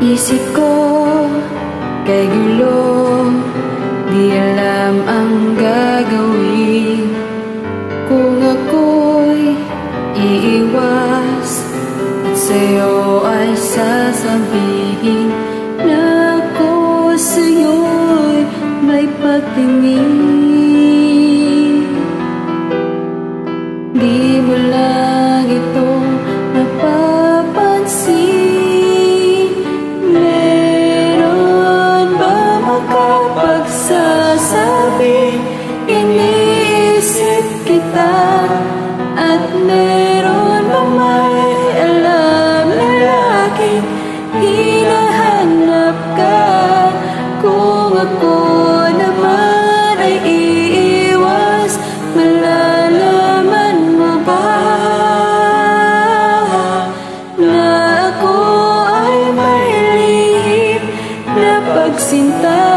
Isip ko kay gulo, di alam ang gagawin. Kung ako'y iiwas at sa'yo ay sasabihin na ako sa'yo'y may pagtingin. Di mo lang ito napapansin. Meron ba makapagsasabi iniisip kita? At meron ba may alam na laging hinahanap ka? Kung ako naman ay iiwas, malalaman mo ba na ako ay may lihim na pagsinta?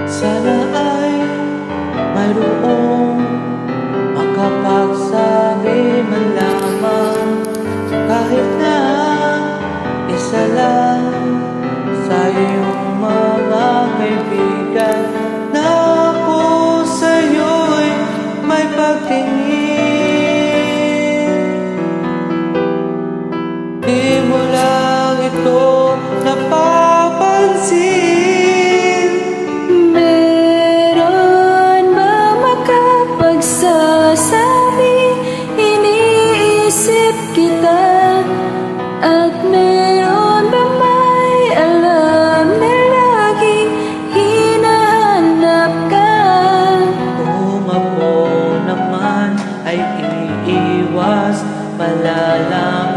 Sana ay mayroong makapagsabi man lamang, kahit na isa lang sa iyong mga kaibigan, na ako sa'yo'y may pagtingin. Di mo lang ito napapansin. Sabi, iniisip kita. At meron ba may alam na laging hinahanap ka? Kung ako naman ay iiwas, malalaman